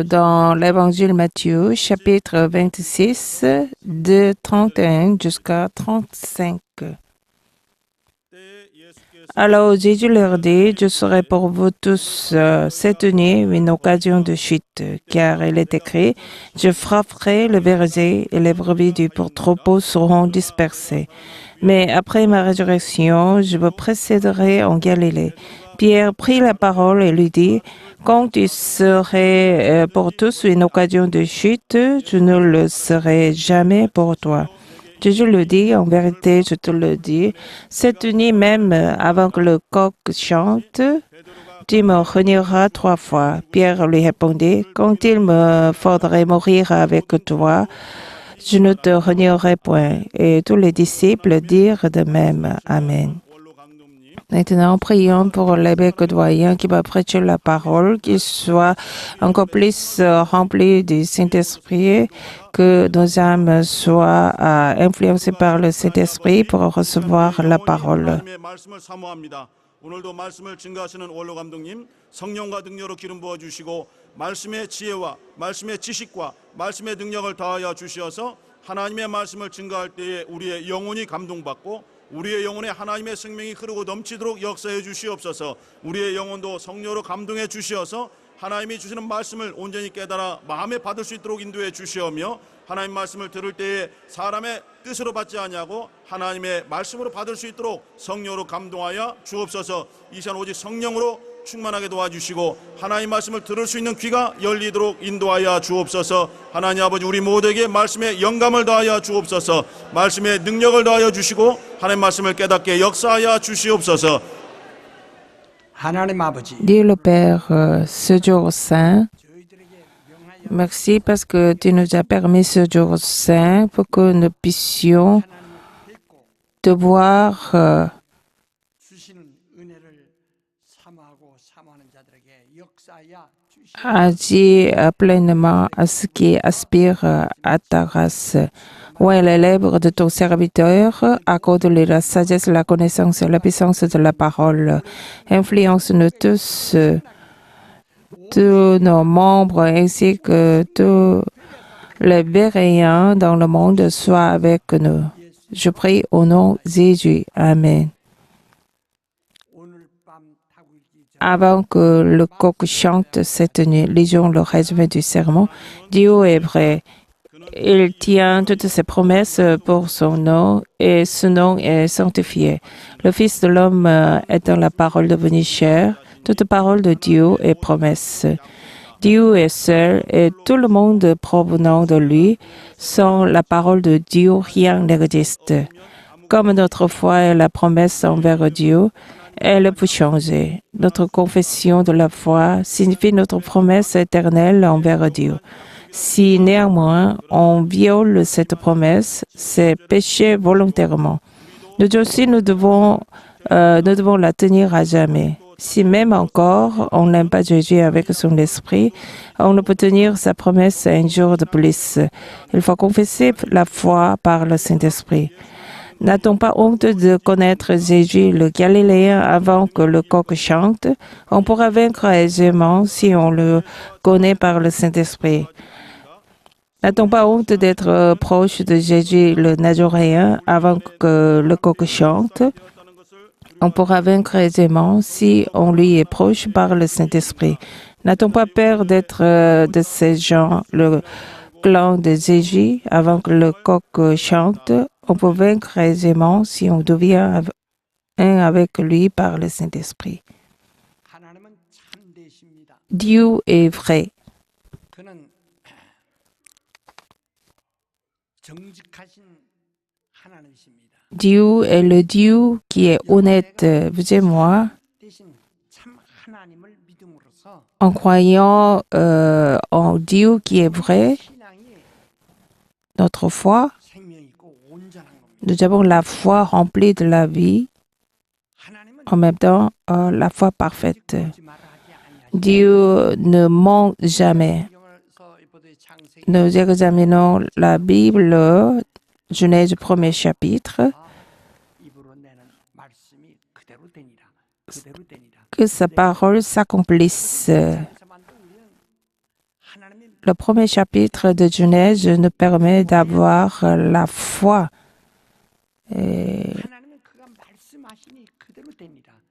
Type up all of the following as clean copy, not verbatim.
dans l'Évangile Matthieu, chapitre 26, de 31 jusqu'à 35. Alors Jésus leur dit, « Je serai pour vous tous cette nuit une occasion de chute, car il est écrit, « Je frapperai le berger et les brebis du troupeau seront dispersées. Mais après ma résurrection, je vous précéderai en Galilée. » Pierre prit la parole et lui dit, « Quand tu serais pour tous une occasion de chute, je ne le serai jamais pour toi. » Jésus le dit, « En vérité, je te le dis, cette nuit même, avant que le coq chante, tu me renieras 3 fois. » Pierre lui répondit, « Quand il me faudrait mourir avec toi, je ne te renierai point. » Et tous les disciples dirent de même. Amen. Maintenant, prions pour l'évêque doyen qui va prêcher la parole, qu'il soit encore plus rempli du Saint-Esprit, que nos âmes soient influencées par le Saint-Esprit pour recevoir la parole. 오늘도 말씀을 증거하시는 원로 감독님, 성령과 능력으로 기름 부어 주시고 말씀의 지혜와 말씀의 지식과 말씀의 능력을 더하여 주시어서 하나님의 말씀을 증거할 때에 우리의 영혼이 감동받고 우리의 영혼에 하나님의 생명이 흐르고 넘치도록 역사해 주시옵소서. 우리의 영혼도 성령으로 감동해 주시어서 하나님이 주시는 말씀을 온전히 깨달아 마음에 받을 수 있도록 인도해 주시오며 하나님 말씀을 들을 때에 사람의 뜻으로 받지 아니하고 하나님의 말씀으로 받을 수 있도록 성령으로 감동하여 주옵소서. 이 시간 오직 성령으로 충만하게 도와주시고 하나님 말씀을 들을 수 있는 귀가 열리도록 인도하여 주옵소서. 하나님 아버지 우리 모두에게 말씀의 영감을 더하여 주옵소서. 말씀의 능력을 더하여 주시고 하나님 말씀을 깨닫게 역사하여 주시옵소서. Dis le Père, ce jour saint, merci parce que tu nous as permis ce jour saint pour que nous puissions te voir agir pleinement à ce qui aspire à ta grâce. Ouais, les lèvres de ton serviteur, accorde-lui la sagesse, la connaissance et la puissance de la parole. Influence-nous tous, tous nos membres ainsi que tous les bienveillants dans le monde soient avec nous. Je prie au nom de Jésus. Amen. Avant que le coq chante cette nuit, lisons le résumé du sermon. Dieu est vrai. Il tient toutes ses promesses pour son nom et ce nom est sanctifié. Le Fils de l'homme étant la parole devenue chair, toute parole de Dieu est promesse. Dieu est seul et tout le monde provenant de lui. Sans la parole de Dieu, rien n'existe. Comme notre foi est la promesse envers Dieu, elle peut changer. Notre confession de la foi signifie notre promesse éternelle envers Dieu. Si néanmoins on viole cette promesse, c'est péché volontairement. Nous aussi, nous devons la tenir à jamais. Si même encore on n'aime pas Jésus avec son esprit, on ne peut tenir sa promesse un jour de plus. Il faut confesser la foi par le Saint-Esprit. N'a-t-on pas honte de connaître Jésus le Galiléen avant que le coq chante? On pourra vaincre aisément si on le connaît par le Saint-Esprit. N'a-t-on pas honte d'être proche de Jésus le Nazaréen avant que le coq chante? On pourra vaincre aisément si on lui est proche par le Saint-Esprit. N'a-t-on pas peur d'être de ces gens, le clan de Jésus, avant que le coq chante? On peut vaincre aisément si on devient un avec lui par le Saint-Esprit. Dieu est vrai. Dieu est le Dieu qui est honnête. Vous et moi, en croyant en Dieu qui est vrai, notre foi, nous avons la foi remplie de la vie, en même temps la foi parfaite. Dieu ne ment jamais. Nous examinons la Bible, Genèse 1er chapitre, que sa parole s'accomplisse. Le premier chapitre de Genèse nous permet d'avoir la foi.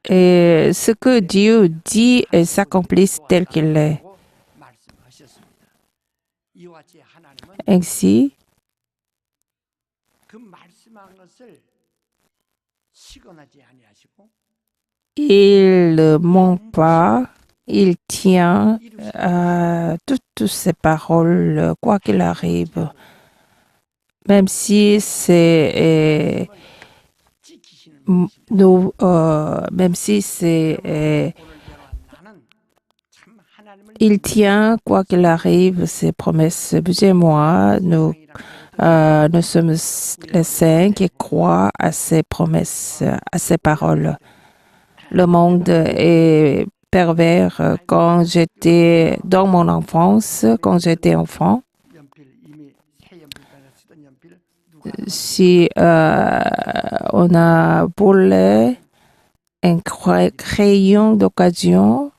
Et ce que Dieu dit s'accomplit tel qu'il est. Ainsi, il ne ment pas, il tient à toutes ses paroles, quoi qu'il arrive. Même si c'est il tient, quoi qu'il arrive, ses promesses. Vous et moi, nous sommes les saints qui croient à ses promesses, à ses paroles. Le monde est pervers. Quand j'étais dans mon enfance, quand j'étais enfant, si on a volé un crayon d'occasion,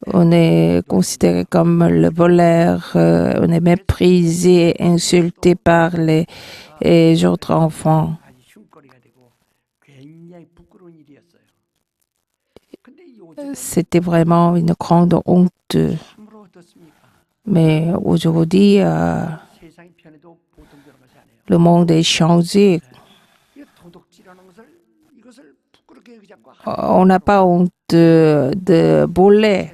on est considéré comme le voleur, on est méprisé, insulté par les autres enfants. C'était vraiment une grande honte. Mais aujourd'hui, le monde est changé. On n'a pas honte de voler.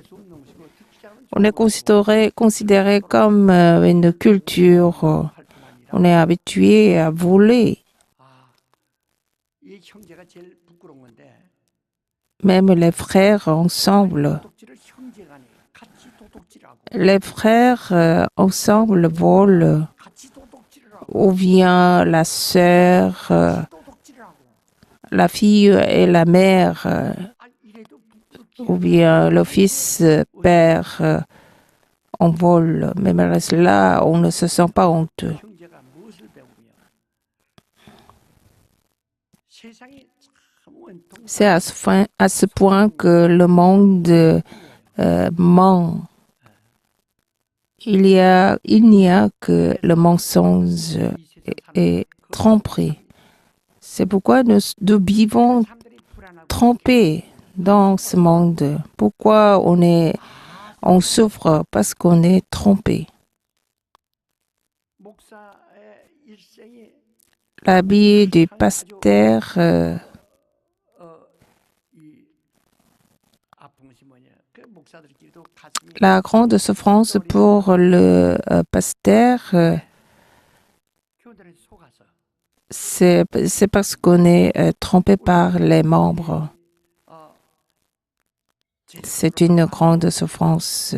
On est considéré comme une culture. On est habitué à voler. Même les frères ensemble. Les frères ensemble volent. Ou bien la sœur, la fille et la mère, ou bien le fils, père, on vole. Mais malgré cela, on ne se sent pas honteux. C'est à ce point que le monde ment. Il n'y a que le mensonge et tromperie. C'est pourquoi nous vivons trompés dans ce monde. Pourquoi on souffre? Parce qu'on est trompé. La vie du pasteur la grande souffrance pour le pasteur, c'est parce qu'on est trompé par les membres. C'est une grande souffrance.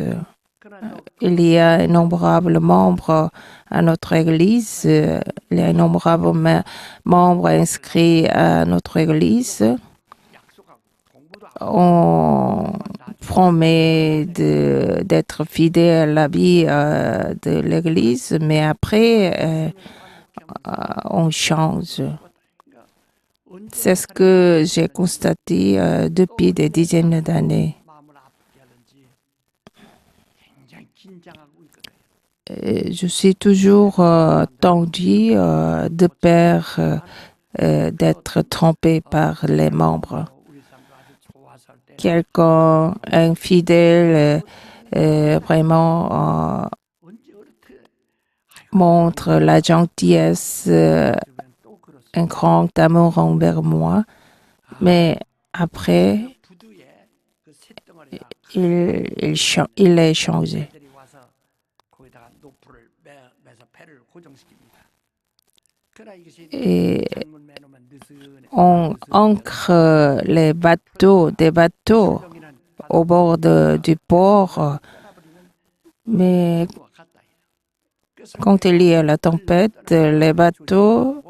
Il y a innombrables membres à notre Église. Il y a innombrables membres inscrits à notre Église. On promet d'être fidèle à la vie de l'Église, mais après, on change. C'est ce que j'ai constaté depuis des dizaines d'années. Je suis toujours tendu de peur d'être trompé par les membres. Quelqu'un infidèle vraiment montre la gentillesse, un grand amour envers moi, mais après, il est changé. Et on ancre des bateaux au bord du port, mais quand il y a la tempête, les bateaux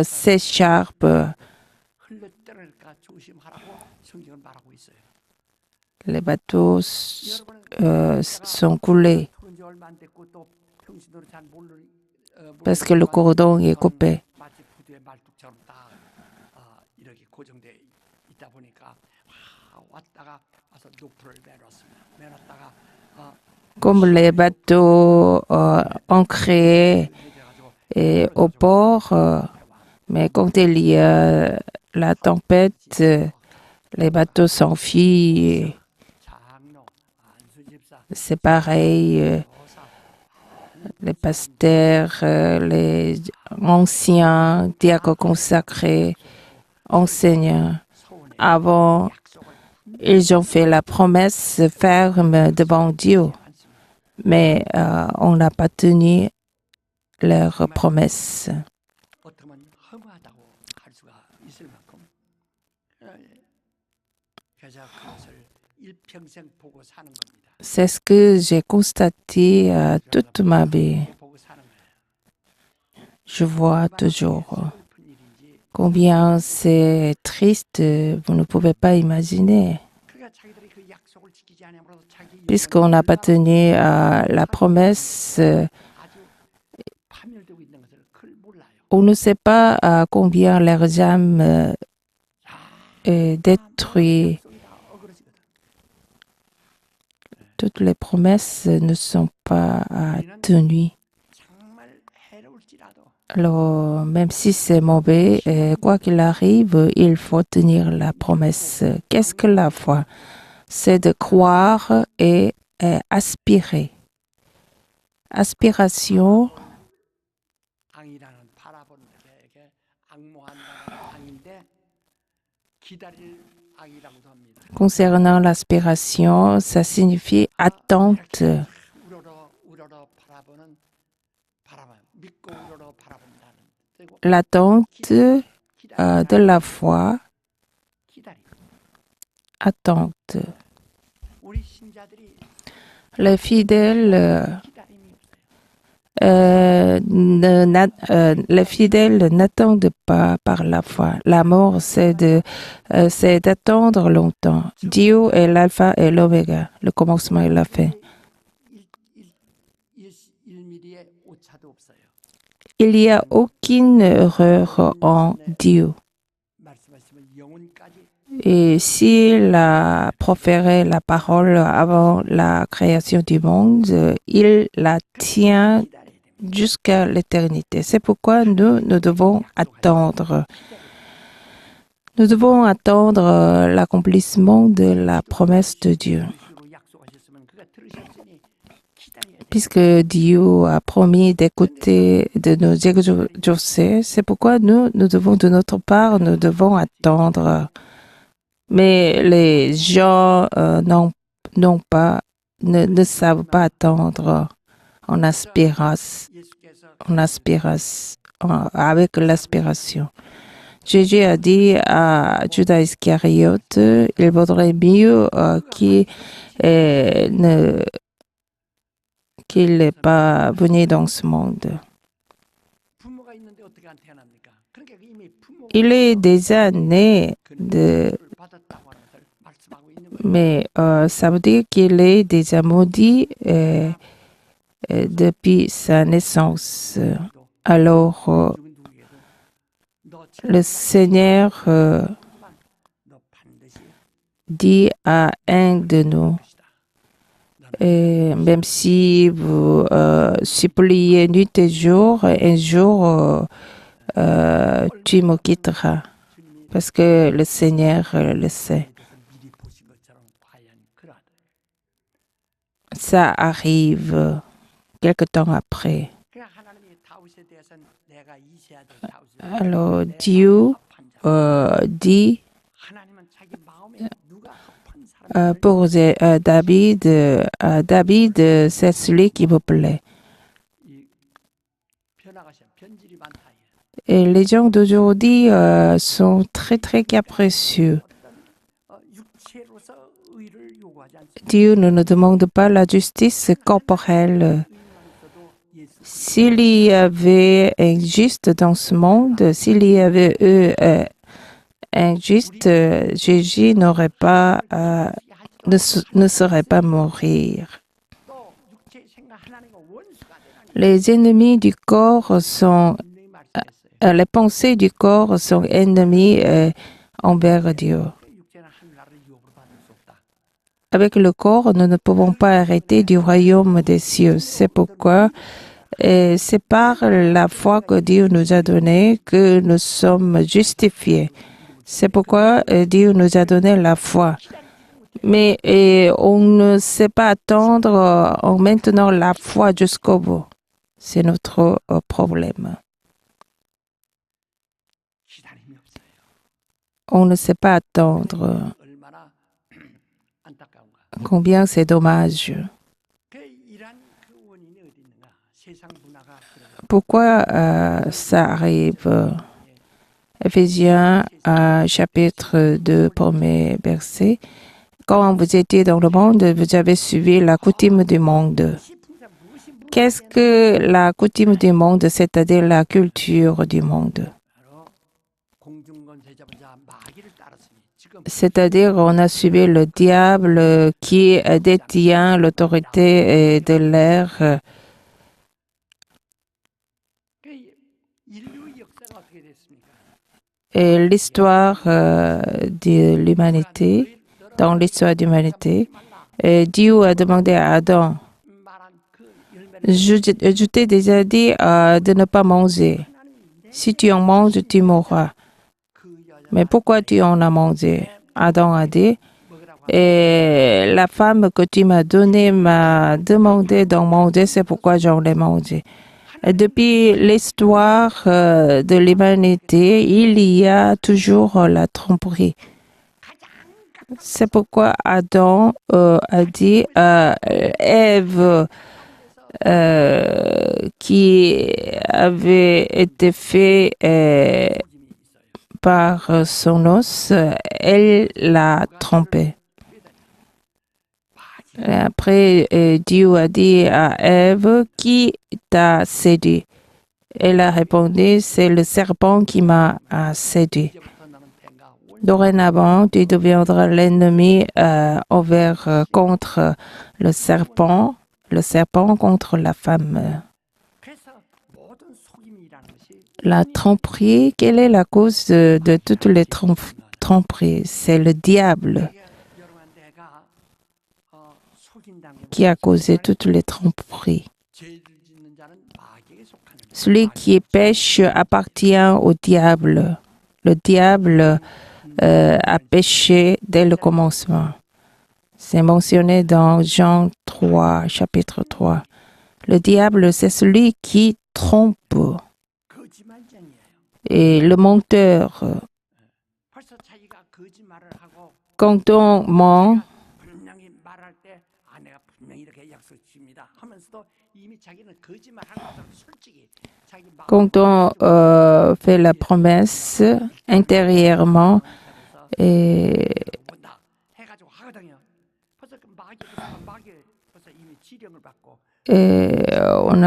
s'écharpent. Les bateaux sont coulés parce que le cordon est coupé. 이렇게 고정돼 있다 보니까 왔다가 와서 노프를 매놨다가 Comme les bateaux ancrés et au port, mais quand il y a la tempête, les bateaux s'enfuient. C'est pareil, les pasteurs, les anciens diacres consacrés, enseignants, avant, ils ont fait la promesse ferme devant Dieu, mais on n'a pas tenu leur promesse. C'est ce que j'ai constaté toute ma vie. Je vois toujours combien c'est triste, vous ne pouvez pas imaginer. Puisqu'on n'a pas tenu la promesse, on ne sait pas combien leurs âmes est détruite. Toutes les promesses ne sont pas tenues. Alors, même si c'est mauvais, quoi qu'il arrive, il faut tenir la promesse. Qu'est-ce que la foi? C'est de croire et aspirer. Aspiration, concernant l'aspiration, ça signifie attente. L'attente de la foi, attente. Les fidèles, les fidèles n'attendent pas par la foi. La mort, c'est d'attendre longtemps. Dieu est l'alpha et l'oméga, le commencement et la fin. Il n'y a aucune erreur en Dieu. Et s'il a proféré la parole avant la création du monde, il la tient jusqu'à l'éternité. C'est pourquoi nous devons attendre. Nous devons attendre l'accomplissement de la promesse de Dieu. Puisque Dieu a promis d'écouter, de nous exaucer, c'est pourquoi nous devons, de notre part, nous devons attendre. Mais les gens ne savent pas attendre avec l'aspiration. Jésus a dit à Judas Iscariote, il vaudrait mieux qu'il n'est pas venu dans ce monde. Il est déjà né mais ça veut dire qu'il est déjà maudit depuis sa naissance. Alors, le Seigneur dit à un de nous, même si vous suppliez nuit et jour, un jour tu me quitteras, parce que le Seigneur le sait. Ça arrive quelque temps après. Alors Dieu dit pour David, David, c'est celui qui vous plaît. Et les gens d'aujourd'hui sont très, très capricieux. Dieu ne nous demande pas la justice corporelle. S'il y avait un juste dans ce monde, s'il y avait eu un juste, Jésus ne serait pas mourir. Les ennemis du corps sont, les pensées du corps sont ennemis envers Dieu. 육체는 하늘나라를 유업으로 받을 수 없다. Avec le corps, nous ne pouvons pas arrêter du royaume des cieux. C'est pourquoi c'est par la foi que Dieu nous a donné que nous sommes justifiés. C'est pourquoi Dieu nous a donné la foi. Mais on ne sait pas attendre en maintenant la foi jusqu'au bout. C'est notre problème. 기다림이 없어요. On ne sait pas attendre. 얼마나 안타까운가. Combien c'est dommage. 이러한 그 원인이 어디 있는가? 세상 문화가 그러고 Pourquoi ça arrive? Éphésiens chapitre 2, premier verset. Quand vous étiez dans le monde, vous avez suivi la coutume du monde. Qu'est-ce que la coutume du monde, c'est-à-dire la culture du monde? 바로 공중권세자보자 마귀를 따랐으니 지금 C'est-à-dire on a suivi le diable qui détient l'autorité de l'air. 인류의 역사가 어떻게 됐습니까? Et l'histoire de l'humanité, dans l'histoire de l'humanité, Dieu a demandé à Adam, 말한 그 열매를 je t'ai déjà dit de ne pas manger. Si tu en manges, tu mourras. 그 여자 Mais pourquoi tu en as mangé? Adam a dit, 먹으라고 et la femme que tu m'as donnée m'a demandé d'en manger, c'est pourquoi j'en ai mangé. Et depuis l'histoire de l'humanité, il y a toujours la tromperie. C'est pourquoi Adam a dit à Ève, qui avait été fait par son os, elle l'a trompé. Et après, Dieu a dit à Ève, qui t'a séduit? Elle a répondu, c'est le serpent qui m'a séduit. 이제부터 너는 뱀과 원 Dorénavant, tu deviendras l'ennemi contre le serpent contre la femme. 그래서 모든 속임이라는 것이 La tromperie, quelle est la cause de toutes les tromperies? C'est le diable 여러분 내가 속인다는 게 qui a causé toutes les tromperies. 죄를 짓는 자는 마귀에게 속하는 거예요. Celui qui pêche appartient au diable. Le diable a péché dès le commencement. C'est mentionné dans Jean 3, chapitre 3. Le diable, c'est celui qui trompe. 거짓말쟁이에요. Et le menteur, 벌써 자기가 거짓말을 하고 quand on ment, 분명히 말할 때 내가 분명히 이렇게 약속집니다 하면서도 이미 자기는 거짓말하는 것처럼 솔직히 자기 마음 quand on fait la promesse intérieurement, et 본다 해가지고 하거든요. 벌써 그 마귀 벌써 이미 지령을 받고 on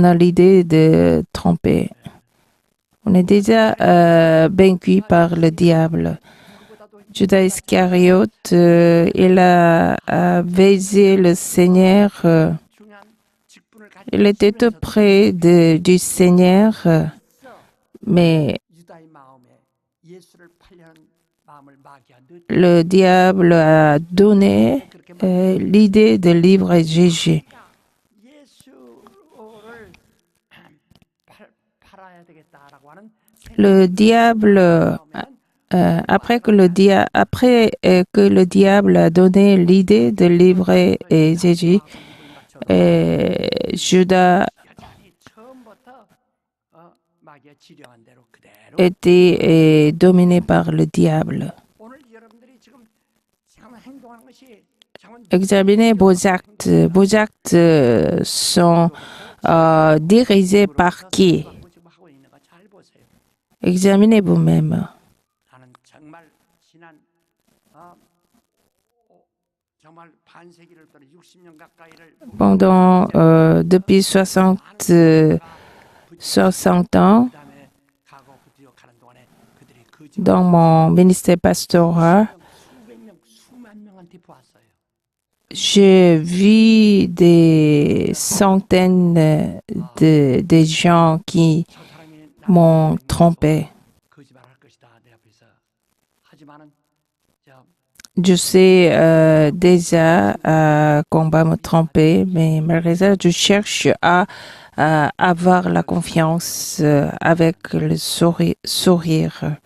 a l'idée de tromper. On est déjà vaincu par le diable. Judas Iscariote, il a baisé le Seigneur. 중요한 직분을 가지고 Il était tout près du Seigneur, mais 유다의 마음에 예수를 팔려는 마음을 마귀가 넣 le diable a donné l'idée de livrer Jésus. 예수를 팔아야 되겠다라고 하는 Le diable, après que le diable a donné l'idée de livrer Jésus, Judas 처음부터 마귀가 지령한 대로 그대로 était dominé par le diable. 오늘 여러분들이 지금 행동하는 것이 Examinez vos actes. Vos actes sont dirigés par qui? 지금 하고 있는 거 잘 보세요. Examinez vous-même. 나는 정말 지난 정말 반세기를 또는 60년 가까이를 Pendant depuis 60 ans, 그다음에 가고 부지역하는 동안에 그들이 dans mon ministère pastoral, 수백 명, 수만 명한테 보았어요. j'ai vu des centaines de gens qui 저 사람이 m'ont trompé. 거짓말할 것이다 내 앞에 하지만은 저 Je sais déjà qu'on va me tromper, mais malgré ça, je cherche à avoir la confiance avec le sourire.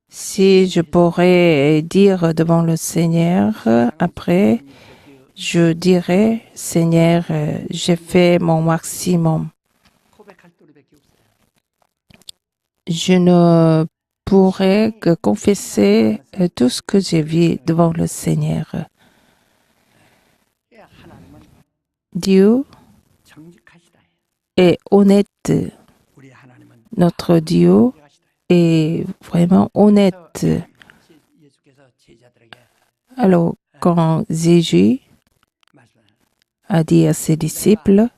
Si je pourrais dire devant le Seigneur, après, je dirais, Seigneur, j'ai fait mon maximum. 고백할 도리밖에 없어요. Je ne pourrais que confesser tout ce que j'ai vu devant le Seigneur. 예, 하나님은 Dieu 정직하시다. est honnête. 우리 하나님은 Notre Dieu 정직하시다. est vraiment honnête. 예수께서 제자들에게 Alors, quand Jésus 말씀 a dit à ses disciples,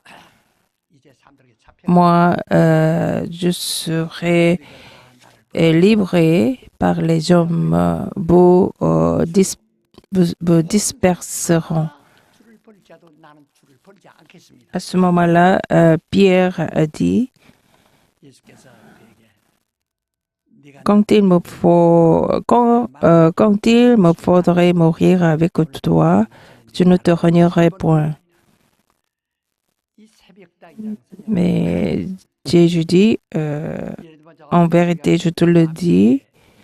이제 사람들에게 잡혀 moi, je serai livré par les hommes, vous disperseront. 줄을 버릴지라도 나는 줄을 버리지 않겠습니다. À ce moment-là, Pierre a dit, 예수께서 그에게 네가 quand il me faudrait mourir avec toi, je ne te renierai point. 이 새벽다이라는 Mais Jésus dit, en vérité, je te le dis,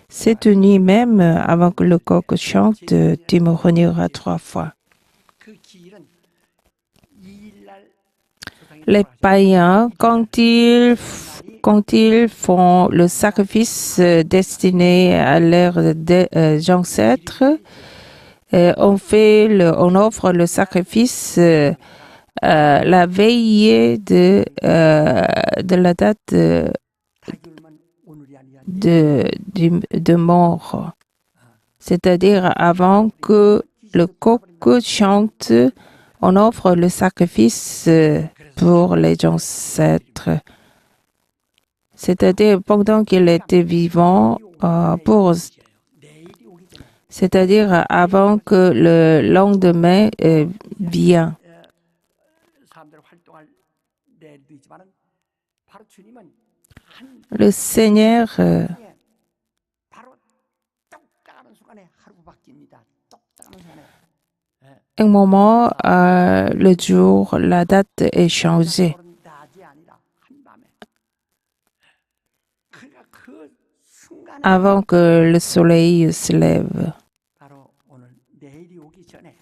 cette nuit même, avant que le coq chante, tu me renieras 3 fois. 그 기일은 이일날 세상에 Les païens, quand ils font le sacrifice destiné à leurs ancêtres, on offre le sacrifice la veille de la date 다기울만 오늘이 아니야. de mort. C'est-à-dire avant que le coq chante, on offre le sacrifice pour les ancêtres. C'est-à-dire pendant qu'il était vivant, 내일이 오기 전에 c'est-à-dire avant que le lendemain vienne. 사람들 활동할 내일도 있지만은 바로 주님은 한 Le Seigneur, 중에 바로 똑딱하는 순간에 하루가 바뀝니다. 똑딱하는 순간에 un moment, le jour, la date est changée. 오른 낮이 아니라 한밤에. 그러니까 그 순간에 Avant que le soleil se lève, 바로 오늘 내일이 오기 전에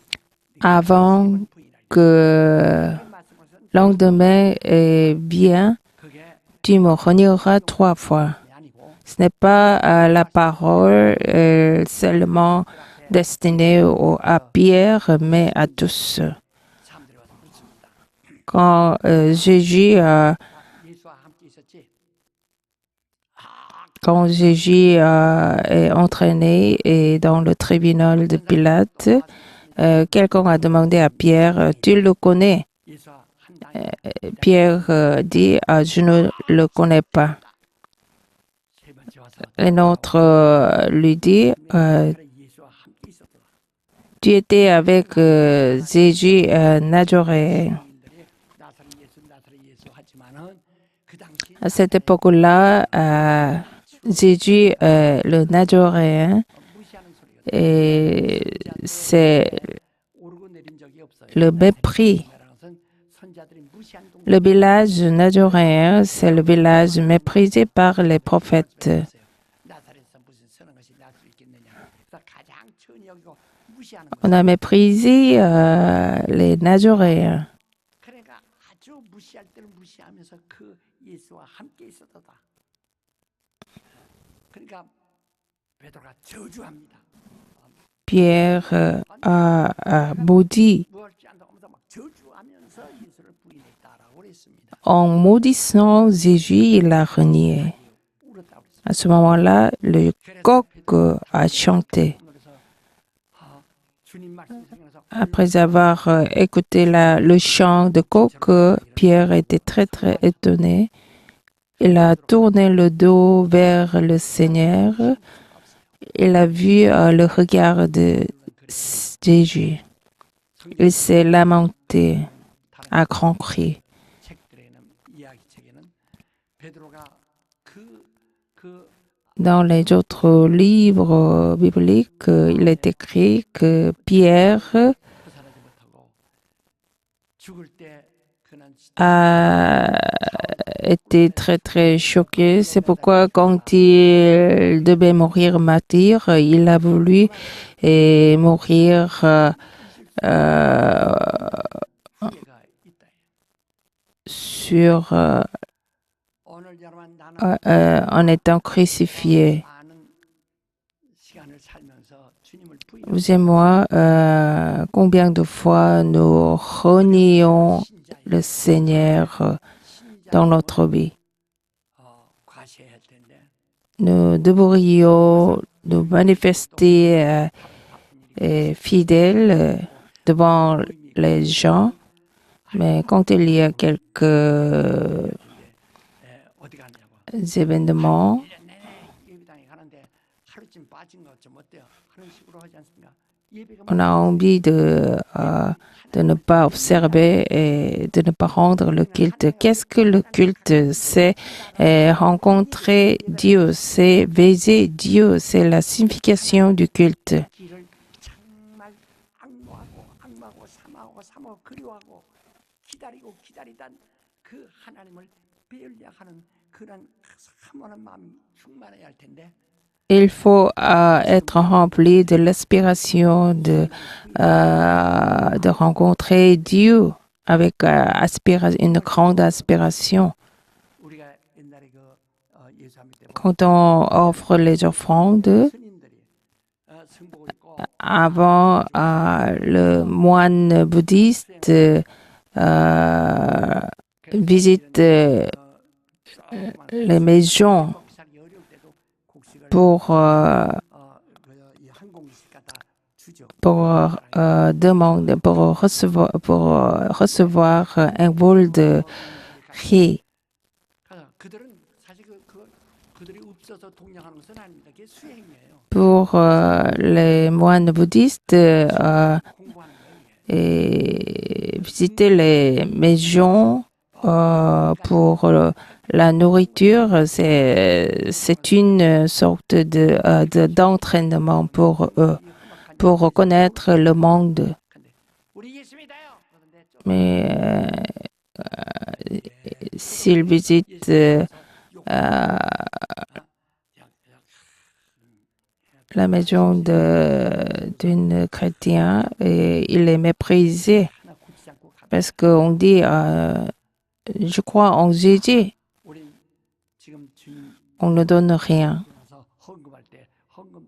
avant que le lendemain vienne, 그게 tu me renieras 3 fois. 아니고 Ce n'est pas la parole seulement destinée à Pierre, mais à tous. 사람들이 와서 묻습니다. Quand Jésus 예수와 함께 있었지? quand Jésus est entraîné et dans le tribunal de Pilate, quelqu'un a demandé à Pierre, tu le connais? 예수와 한 당 Pierre dit, je ne le connais pas. 세 번째 와서 Un autre lui dit, 예수와 함께 있었더라. tu étais avec Jésus Nazaréen. 인들이 나사렛 예수 하지만은 그 당시 À cette époque-là, Jésus, le Nazaréen, 무시하는 소리가 et c'est 오르고 내린 적이 없어요. le mépris. 것은 선자들이 무시한 동네. Le village nazaréen, c'est le village méprisé par les prophètes. 나사렛에서 무슨 선한 것이 날 수 있겠느냐. 그래서 가장 천히 여기고 무시하는 거. On a méprisé les Nazaréens. 그러니까 아주 무시할 때는 무시하면서 그 예수와 함께 있었다. 그러니까 베드로가 저주합니다. Pierre a maudit. 무엇지 않다고 하면서 막 저주하면서 예수를 부인했다라고 그랬습니다. En maudissant Jésus, il a renié. 울었다고 그랬습니다. À ce moment-là, le coq a chanté. 그래서 주님 말씀 생각해서 Après avoir écouté le chant de coq, Pierre était très très étonné. Il a tourné le dos vers le Seigneur. Il a vu le regard de Jésus. Il s'est lamenté à grands cris. 책들에는 이야기책에는 베드로가 그 Dans les autres livres bibliques, il est écrit que Pierre 벗어나지 못하고 죽을 때 그는 a été très très choqué. C'est pourquoi quand il devait mourir martyr, il a voulu mourir 후회가 있다. sur 오늘 여러분 나는 en étant crucifié. 많은 시간을 살면서 주님을 Vous et moi, combien de fois nous renions le Seigneur dans notre vie? 과시해야 할 텐데 Nous devrions nous manifester fidèles devant les gens, mais quand il y a quelques 어디 갔냐고. événements, 1년 내내 예배당에 가는데 하루쯤 빠진 것 좀 어때요? 그런 식으로 하지 않습니까? 예배가 on a envie de ne pas observer et de ne pas rendre le culte. Qu'est-ce que le culte? C'est rencontrer Dieu, c'est baiser Dieu, c'est la signification du culte. 길을 정말 악무하고 사모하고 그리워하고 기다리던 그 하나님을 배우려 하는 그런 사모하는 마음이 충만해야 할 텐데 Il faut être rempli de l'aspiration de rencontrer Dieu avec une grande aspiration. 우리가 옛날에 예수 믿을 때 Quand on offre les offrandes, 스님들이 승복을 입고 avant le moine bouddhiste visite les maisons 먹살이 어려울 때도 곡식을 pour 이 항공기식 갖다 주죠. demander, pour recevoir un bol de riz. 그들은 사실 그들이 없어서 동냥하는 것은 아닙니다. 그게 수행이에요. Pour les moines bouddhistes, 공부하는 거예요. et visiter les maisons pour la nourriture, c'est une sorte d'entraînement pour eux, pour reconnaître le monde. 근데 우리 예수 믿어요. 그런데 좀 Mais s'ils visitent la maison d'une chrétienne, et il est méprisé 하나 굳지 않고 가. parce qu'on dit, je crois en Jésus, 우리 지금 주님 on ne donne rien. 나서 헌금할 때 헌금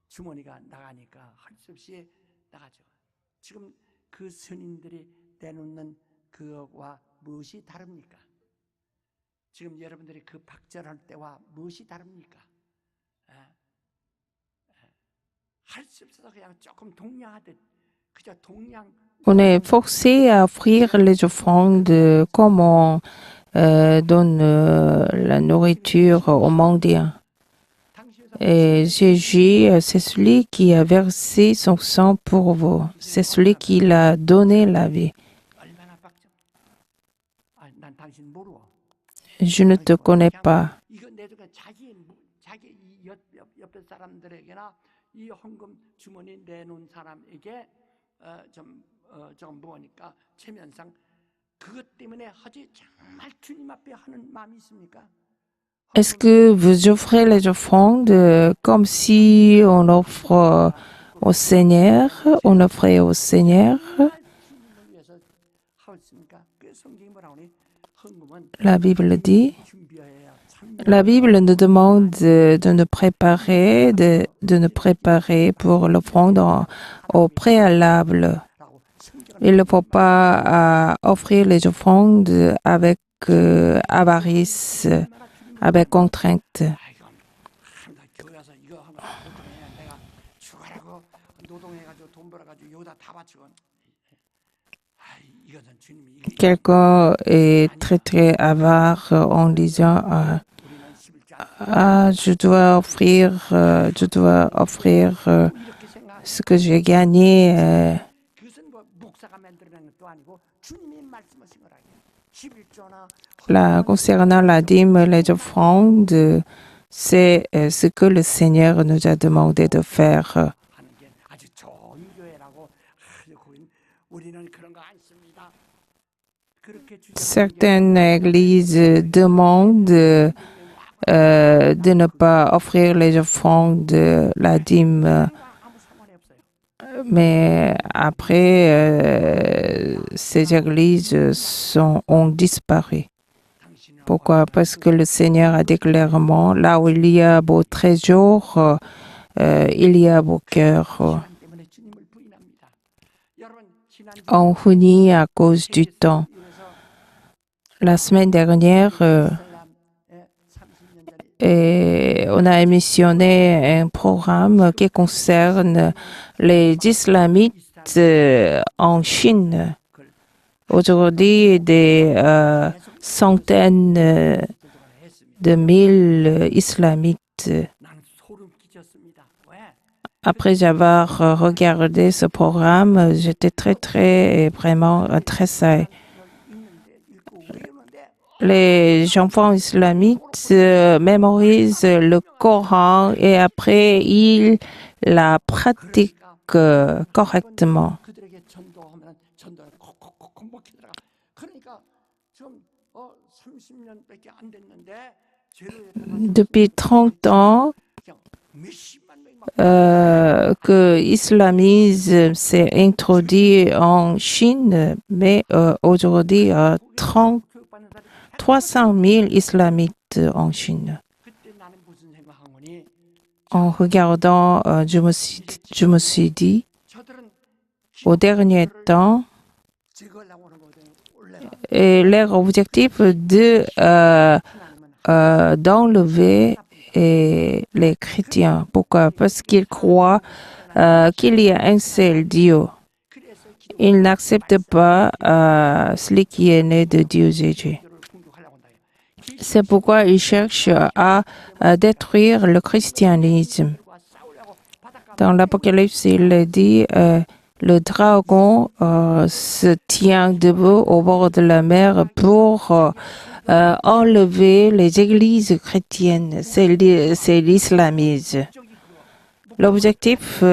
주머니가 나가니까 할 수 없이 나가죠. 지금 그 스님들이 내놓는 그와 무엇이 다릅니까? 지금 여러분들이 그 박절할 때와 무엇이 다릅니까? 할 수 없어서 그냥 조금 동냥하듯 그저 동냥. On est forcé à offrir les offrandes comme on donne la nourriture aux mendiants. Et Jésus, c'est celui qui a versé son sang pour vous. C'est celui qui l'a donné la vie. 얼마나 박절? 난 당신 모르고. Je ne te connais pas. 이거 내주가 자기 옆에 사람들에게나 이 헌금 주머니 내놓은 사람에게 좀 뭐니까 체면상 그것 때문에 하지 정말 주님 앞에 하는 마음이 있습니까? Est-ce que vous offrez les offrandes comme si on offre au Seigneur, on offrait au Seigneur? 주님을 위해서 하고 있습니까? 그 성경이 뭐라고 하니? 헌금은 La Bible dit. 준비해야 참 La Bible nous demande de nous préparer pour l'offrande au préalable. 라고 성경을 Il ne faut pas offrir les offrandes avec avarice, avec contrainte. 이건 나 교회 와서 이거 하면 노동해야 내가 죽어라고 노동해가지고 돈 벌어가지고 여기다 다 바치고 이것은 주님이 이게 Quelqu'un est très très avare en disant 우리는 11조 je dois offrir 이렇게 생각. ce que j'ai gagné. 그것은 뭐 목사가 만들어낸 것도 아니고 주님이 말씀하신 거라요. 11조나 Concernant la dîme, les offrandes, C'est ce que le Seigneur nous a demandé de faire. 하는 게 아주 좋은 교회라고 아주 우리는 그런 거 안 씁니다. 그렇게 주장하는 Certaines églises demandent de ne pas offrir les offrandes, la dîme, 아무 상관이 없어요. mais après, ces églises ont disparu. 당신은 Pourquoi? Parce que le Seigneur a dit clairement, là où il y a beau trésor, il y a beau cœur. 시간 때문에 주님을 부인합니다. 여러분 지난 On finit à cause du temps. 이래서 La semaine dernière, 이슬람의 30년 전에 on a émissionné un programme qui concerne les islamites en Chine. Aujourd'hui, des centaines de mille islamites. 나는 소름 끼쳤습니다. 왜? Après avoir regardé ce programme, j'étais vraiment très. 읽는데 읽고 외우는데 Les enfants islamites mémorisent le Coran et après ils la pratiquent correctement. 그들에게 전도하면 전도를 콕콕콕 먹히더라. 그러니까 지금 30년밖에 안 됐는데 죄를 Depuis 30 ans 그냥 몇십만 명이 막 que l'islamisme s'est introduit en Chine, mais aujourd'hui, 교육받는 사람이 300 000 islamites en Chine. 그때 나는 무슨 생각한 거니? En regardant, je me suis dit, 저들은 au dernier temps, 제거하려고 하는 거거든요. 원래 et leur objectif d'enlever les chrétiens. Pourquoi? Parce qu'ils croient qu'il y a un seul Dieu. 그래서 Ils n'acceptent pas celui qui est né de Dieu Jésus. 기도를 공격하려고 한다. C'est pourquoi ils cherchent à détruire le christianisme. 기도와 싸우려고 바닷가 Dans l'Apocalypse, il dit le dragon se tient debout au bord de la mer pour enlever les églises chrétiennes. C'est l'islamisme. L'objectif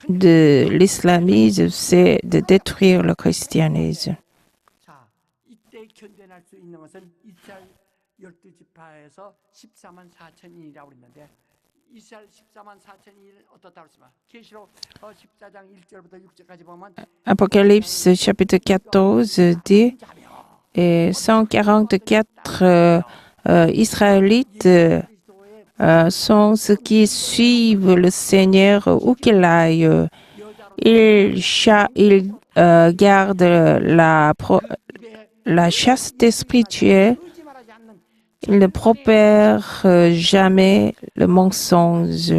de l'islamisme, c'est de détruire le christianisme. 자, 이때 견뎌낼 수 있는 것은 이스라엘 12지파에서 14만 4천인이라고 그랬는데 이스라엘 14만 4천이 어떻다고 했습니까? 계시록 14장 1절부터 6절까지 보면 Apocalypse chapitre 14 dit et 144 Israélites sont ceux qui suivent le Seigneur où qu'il aille. Ils gardent la chasteté spirituelle. 거짓말하지 않는 Ils ne propèrent jamais le mensonge.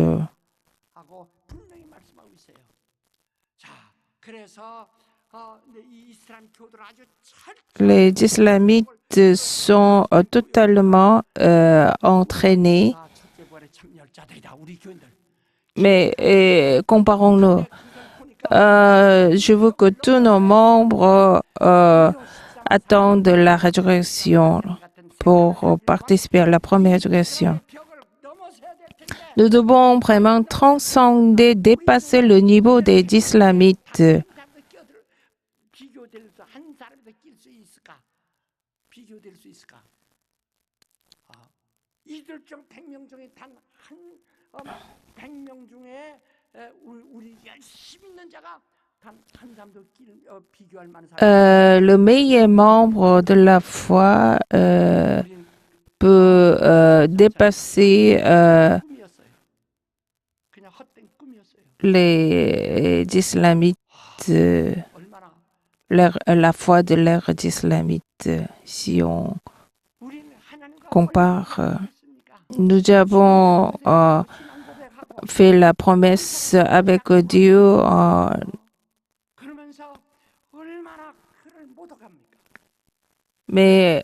하고 분명히 말씀하고 있어요. 자, 그래서 이 이슬람 교도를 아주 Les islamites sont totalement entraînés. 첫째 부활의 참여자들이다. 우리 교인들. Mais comparons-nous. Je veux que tous nos membres attendent la résurrection pour participer à la première résurrection. 벽을 넘어서야 될 텐데 Nous devons vraiment transcender, dépasser le niveau des islamites. 한 사람도 낄 수 있을까? 비교될 수 있을까? 이들 중 100명 중에 단 한 100명 중에 우리 열심히 있는 자가 단 한 사람도 비교할 만한 사람. Le meilleur membre de la foi 우리는 peut dépasser 꿈이었어요. 그냥 헛된 꿈이었어요. les islamites, 얼마나 la foi de l'ère islamites, si on 우리는 하나님과 compare. 했습니까? Nous avons fait la promesse avec Dieu, 그러면서 얼마나 그를 못 어갑니까? mais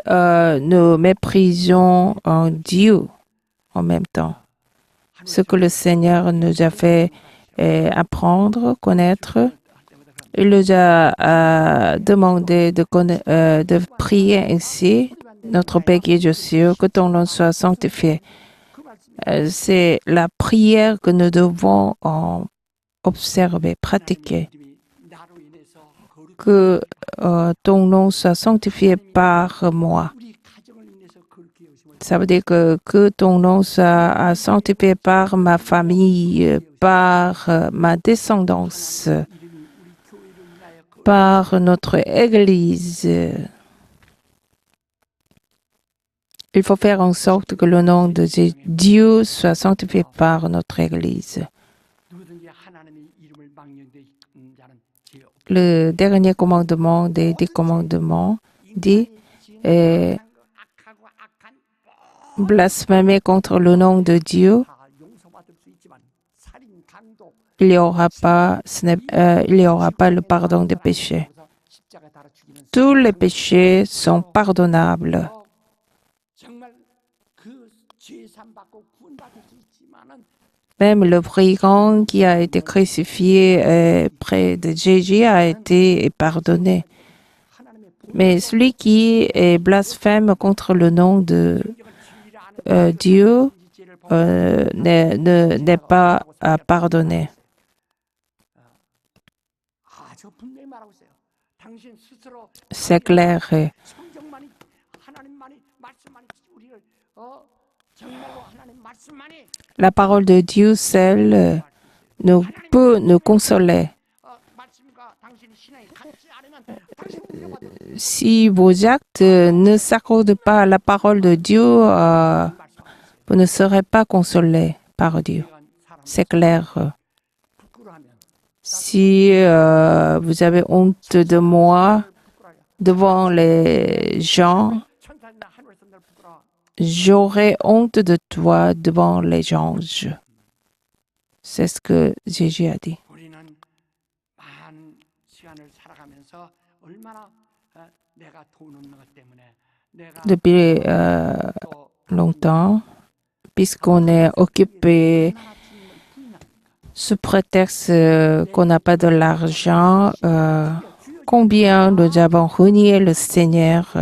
nous méprisons Dieu en même temps. Ce que le Seigneur nous a fait apprendre, connaître, il nous a demandé de prier ainsi. Notre Père qui es aux cieux, que ton nom soit sanctifié. C'est la prière que nous devons observer, pratiquer. Que ton nom soit sanctifié par moi. Ça veut dire que ton nom soit sanctifié par ma famille, par ma descendance, par notre Église. Il faut faire en sorte que le nom de Dieu soit sanctifié par notre Église. Le dernier commandement des 10 commandements dit blasphémer contre le nom de Dieu. Il n'y aura pas le pardon des péchés. Tous les péchés sont pardonnables. Même le brigand qui a été crucifié près de Jésus a été pardonné. Mais celui qui est blasphème contre le nom de Dieu n'est pas pardonné. C'est clair. La parole de Dieu seule peut nous consoler. Si vos actes ne s'accordent pas à la parole de Dieu, vous ne serez pas consolés par Dieu. C'est clair. Si vous avez honte de moi devant les gens, j'aurai honte de toi devant les anges. C'est ce que Jésus a dit. Depuis longtemps, puisqu'on est occupé sous prétexte qu'on n'a pas de l'argent, combien nous avons renié le Seigneur.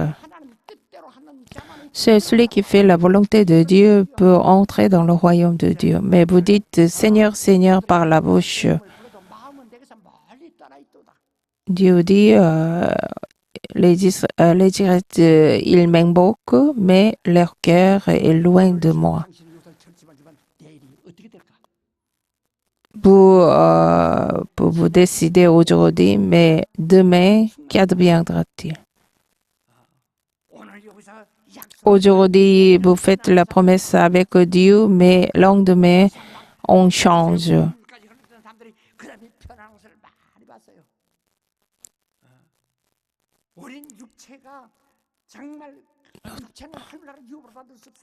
C'est celui qui fait la volonté de Dieu peut entrer dans le royaume de Dieu. Mais vous dites Seigneur, Seigneur par la bouche. Dieu dit les Israélites, ils m'aiment beaucoup, mais leur cœur est loin de moi. Vous décidez aujourd'hui, mais demain, qu'adviendra-t-il? Aujourd'hui, vous faites la promesse avec Dieu, mais le lendemain, on change.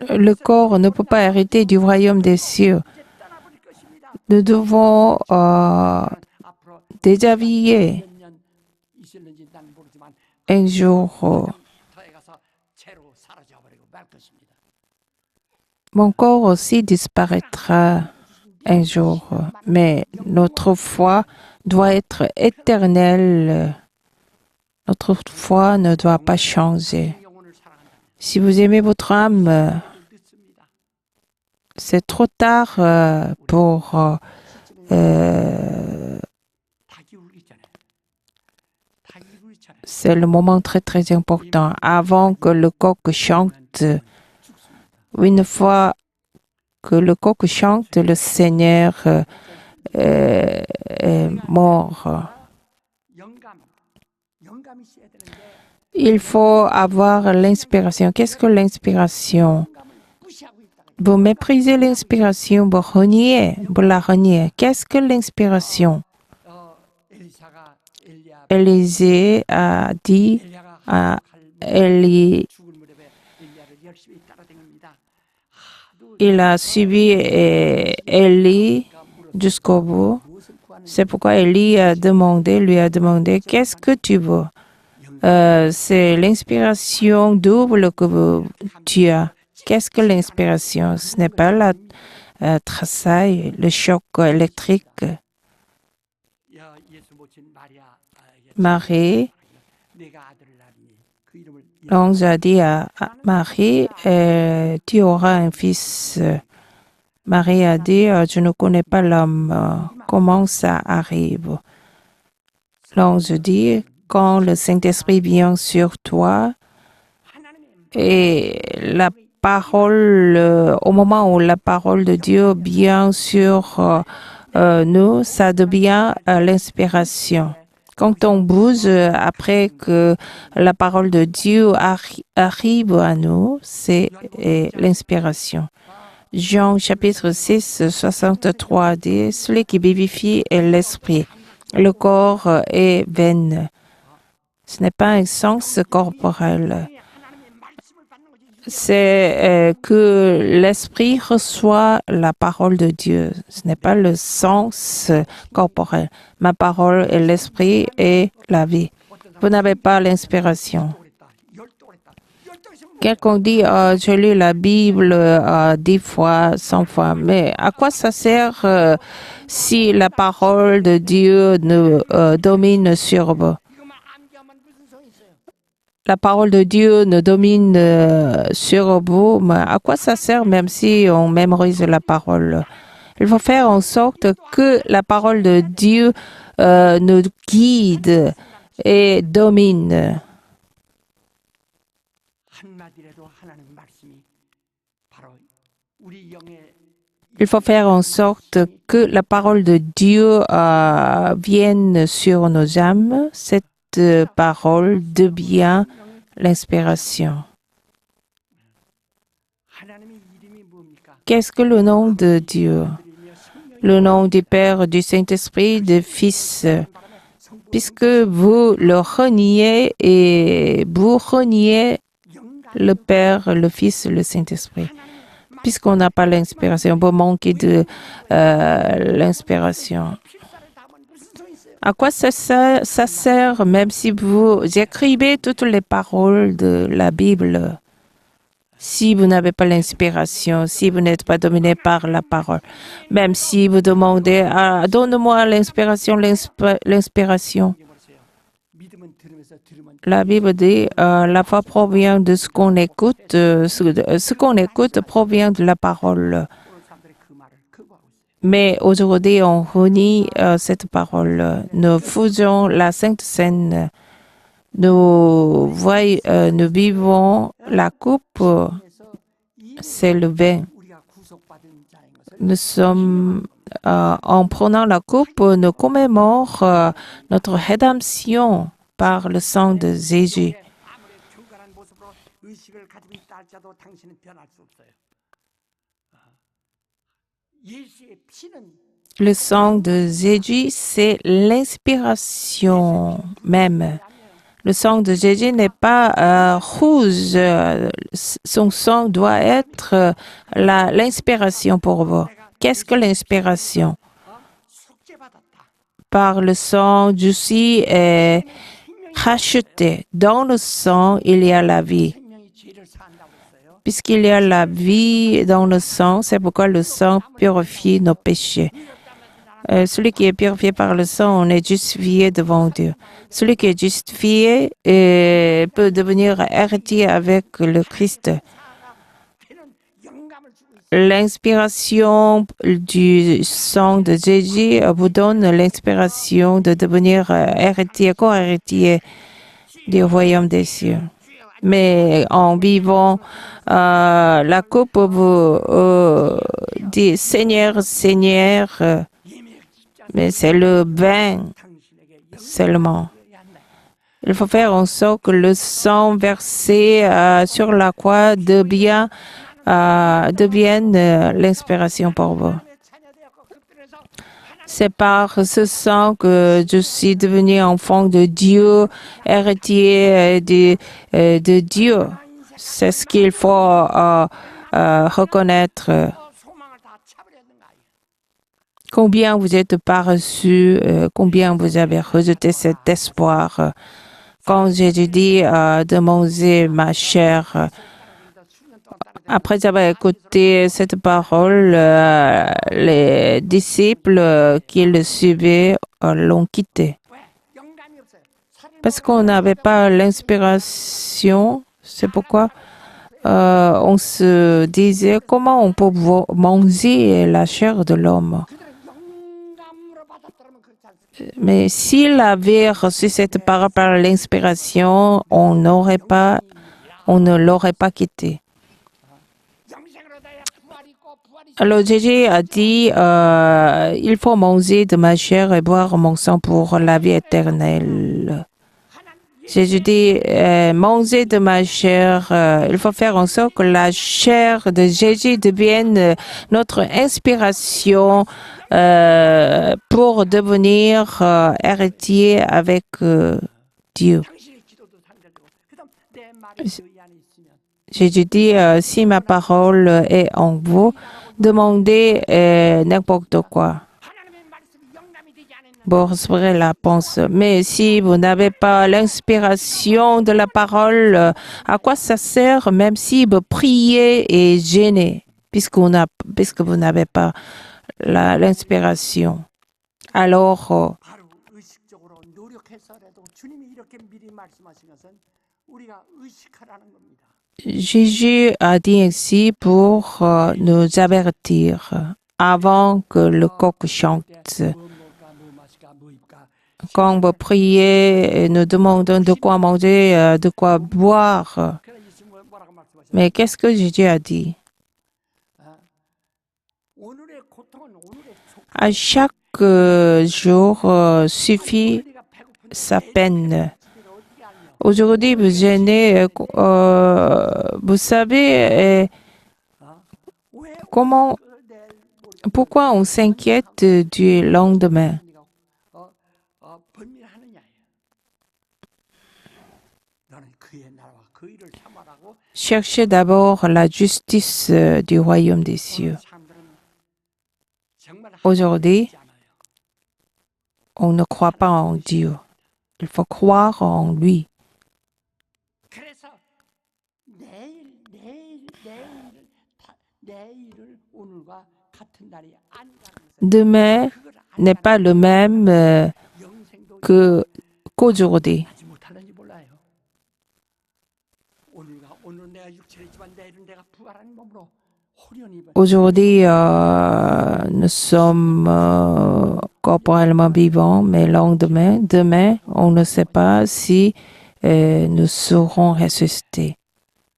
Le corps ne peut pas hériter du royaume des cieux. Nous devons déshabiller. Un jour, mon corps aussi disparaîtra un jour, mais notre foi doit être éternelle. Notre foi ne doit pas changer. Si vous aimez votre âme, c'est trop tard pour c'est le moment très très important. Avant que le coq chante, une fois que le coq chante, le Seigneur est mort. Il faut avoir l'inspiration. Qu'est-ce que l'inspiration? Vous méprisez l'inspiration, vous la reniez. Qu'est-ce que l'inspiration? Élisée a dit à Élie, il a suivi Élie jusqu'au bout. C'est pourquoi Élie lui a demandé, qu'est-ce que tu veux? C'est l'inspiration double que tu as. Qu'est-ce que l'inspiration? Ce n'est pas la tressaille, le choc électrique. Marie L'ange a dit à Marie, tu auras un fils. Marie a dit, je ne connais pas l'homme. Comment ça arrive? L'ange dit, quand le Saint-Esprit vient sur toi et la parole, au moment où la parole de Dieu vient sur nous, ça devient l'inspiration. Quand on bouge après que la parole de Dieu arrive à nous, c'est l'inspiration. Jean chapitre 6, 63 dit, celui qui vivifie est l'esprit. Le corps est vain. Ce n'est pas un sens corporel. C'est que l'esprit reçoit la parole de Dieu. Ce n'est pas le sens corporel. Ma parole est l'esprit et la vie. Vous n'avez pas l'inspiration. Quelqu'un dit, j'ai lu la Bible 10 fois, 100 fois, mais à quoi ça sert si la parole de Dieu nous domine sur vous? La parole de Dieu nous domine sur vous, mais à quoi ça sert même si on mémorise la parole? Il faut faire en sorte que la parole de Dieu nous guide et domine. Il faut faire en sorte que la parole de Dieu vienne sur nos âmes. Cette parole devient l'inspiration. Qu'est-ce que le nom de Dieu? Le nom du Père, du Saint-Esprit, du Fils. Puisque vous le reniez et vous reniez le Père, le Fils, le Saint-Esprit. Puisqu'on n'a pas l'inspiration, vous manquez de l'inspiration. À quoi ça sert même si vous écrivez toutes les paroles de la Bible? Si vous n'avez pas l'inspiration, si vous n'êtes pas dominé par la parole, même si vous demandez, donne-moi l'inspiration, l'inspiration. La Bible dit, la foi provient de ce qu'on écoute, ce qu'on écoute provient de la parole. Mais aujourd'hui, on renie cette parole. Nous faisons la Sainte Seine. Nous vivons la coupe, c'est le vin. Nous sommes, en prenant la coupe, nous commémorons notre rédemption par le sang de Jésus. Le sang de Jésus, c'est l'inspiration même. Le sang de Jésus n'est pas rouge. Son sang doit être l'inspiration pour vous. Qu'est-ce que l'inspiration? Par le sang, je suis racheté. Dans le sang, il y a la vie. Puisqu'il y a la vie dans le sang, c'est pourquoi le sang purifie nos péchés. Celui qui est purifié par le sang, on est justifié devant Dieu. Celui qui est justifié peut devenir héritier avec le Christ. L'inspiration du sang de Jésus vous donne l'inspiration de devenir héritier, co-héritier du royaume des cieux. Mais en vivant la coupe, vous dites Seigneur, Seigneur, mais c'est le vin seulement. Il faut faire en sorte que le sang versé sur la croix devienne l'inspiration pour vous. C'est par ce sang que je suis devenu enfant de Dieu, héritier de Dieu. C'est ce qu'il faut reconnaître. Combien vous êtes paresseux, combien vous avez rejeté cet espoir. Quand Jésus dit de manger ma chair, après avoir écouté cette parole, les disciples qui le suivaient l'ont quitté. Parce qu'on n'avait pas l'inspiration, c'est pourquoi on se disait comment on peut manger la chair de l'homme. 영감으로 받았더라면 그렇지 않습니까? Mais s'il avait reçu cette parole par l'inspiration, on ne l'aurait pas quitté. 영생으로 다야 부활이 있고 부활이 Alors Jésus a dit, il faut manger de ma chair et boire mon sang pour la vie éternelle. Jésus dit, mangez de ma chair. Il faut faire en sorte que la chair de Jésus devienne notre inspiration pour devenir héritier avec Dieu. 당신의 기도도 상대되고 그다음 내 말이 너희 안에 있으면 Jésus dit, si ma parole est en vous, demandez n'importe quoi. 하나님의 말씀이 영감이 되지 않으면 Vous recevrez la réponse. Mais si vous n'avez pas l'inspiration de la parole, à quoi ça sert même si vous priez et gênez, puisque vous n'avez pas l'inspiration. Alors, 바로 의식적으로 노력해서라도 주님이 이렇게 미리 말씀하신 것은 우리가 의식하라는 겁니다. Jésus a dit ainsi pour nous avertir avant que le coq chante. 뭐 먹을까 뭐 마실까 뭐 입까 Quand vous priez et nous demandons de quoi manger, de quoi boire. 그래 예수님 뭐라고 말씀하셨어요? Mais qu'est-ce que Jésus a dit? 오늘의 고통은 오늘의 속 À chaque jour suffit 우리가 배고픈 sa peine. 집을 어떻게 알며 Aujourd'hui, vous gênez, vous savez 왜 comment, 내일 pourquoi on s'inquiète du lendemain. 번민하느냐예요. 너는 그의 나라와 그 일을 삼아라고 Cherchez d'abord la justice du royaume des cieux. 사람들은 정말 Aujourd'hui, 하지 않아요. on ne croit pas en Dieu. Il faut croire en lui. 그래서 내일을 오늘과 같은 날이 아니라는 것을 Demain 그걸 n'est pas le même 영생도 qu'aujourd'hui. 하지 못하는지 몰라요. 오늘은 내가 육체를 있지만 내일은 내가 부활한 몸으로 호련히 Aujourd'hui, nous sommes corporellement vivants, mais demain, on ne sait pas si nous serons ressuscités,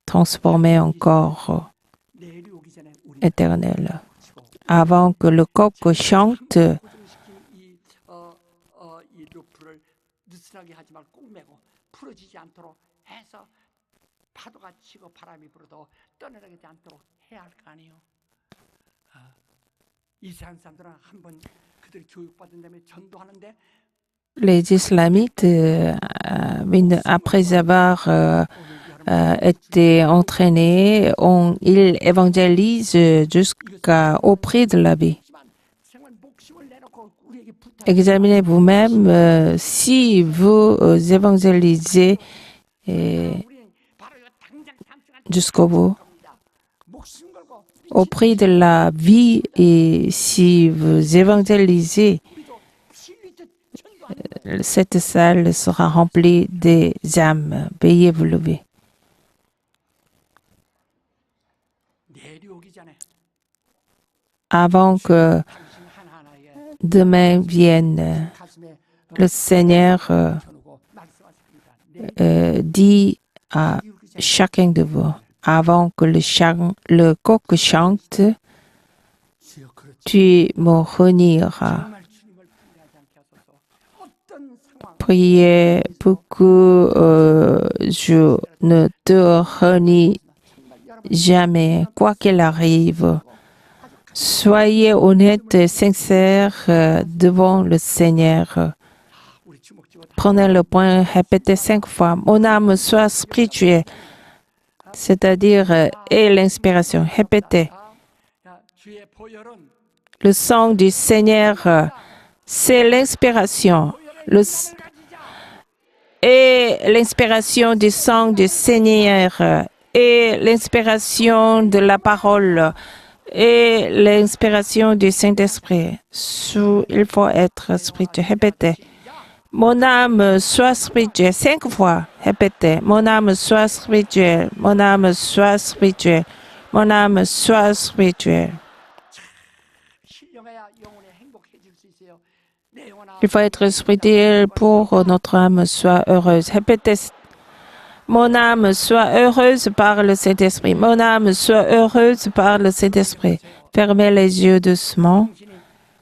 transformés en corps 내일이 오기 전에 우리 éternel. Avant que le coq chante, 고정시킨 이 루프를 느슨하게 하지 말고 꼭 매고 풀어지지 않도록 해서 파도가 치고 바람이 불어도 떠내려가지 않도록 해야 할 거 아니에요. 이스라엘 사람들은 한번 그들이 교육받은 다음에 전도하는데 les islamites, après avoir été entraînés, ils évangélisent jusqu'au prix de la vie. 하지만 정말 목숨을 내놓고 우리에게 부탁. Examinez vous-même si vous évangélisez 우리는 바로 이 당장 잠시간 jusqu'au bout, 겁니다. 목숨 걸고 au prix de la vie, et si vous évangélisez, 우리도 실리듯 전도하는 cette salle sera remplie des âmes. Veuillez vous lever. 내일이 오기 전에 Avant que 당신 하나하나에게 demain vienne, 가슴에 le Seigneur 쳐놓고 말씀하십니다. dit à chacun de vous, avant que le coq chante, 주여 그렇지. tu me renieras. 정말 주님을 불리하지 않게 하소서. 어떤 상황 Priez pour que je ne te renie jamais, quoi qu'il arrive. Soyez honnête et sincère devant le Seigneur. 우리 주먹 쥐고 다 Prenez le point, répétez 5 fois. Mon âme soit spirituelle, c'est-à-dire et l'inspiration. Répétez. 야, 주의 보혈은 Le sang du Seigneur, c'est l'inspiration. Et l'inspiration du sang du Seigneur, et l'inspiration de la parole, et l'inspiration du Saint-Esprit. Il faut être spirituel. Répétez. Mon âme soit spirituelle. 5 fois. Répétez. Mon âme soit spirituelle. Mon âme soit spirituelle. Mon âme soit spirituelle. 신령해야 영혼이 행복해질 수 있어요. 내 영혼아, Il faut être spirituel pour que notre âme soit heureuse. Répétez. Mon âme soit heureuse par le Saint-Esprit. Mon âme soit heureuse par le Saint-Esprit. Fermez les yeux doucement. 당신이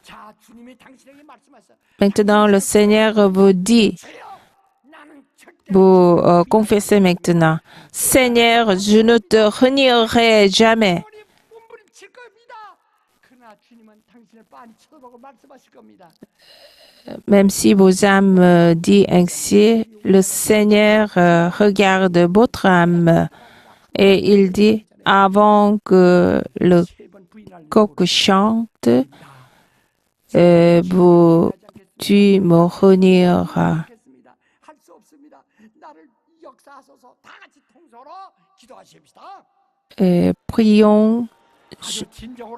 자 주님이 당신에게 말씀하셨어요. Maintenant, le Seigneur vous dit, 주여, 나는 절대 vous confessez maintenant, Seigneur, je ne te renierai jamais. 영혼이 몸부림칠 겁니다. 그러나 주님은 당신을 빤히 쳐다보고 말씀하실 겁니다. Même si vos âmes dit ainsi, le Seigneur regarde votre âme et il dit, avant que le 세 번 부인할 coq chante, tu me renieras. 하겠습니다. 할 수 없습니다. 나를 역사하소서. 다 같이 통성으로 기도하십시다. Prions 아주 진정으로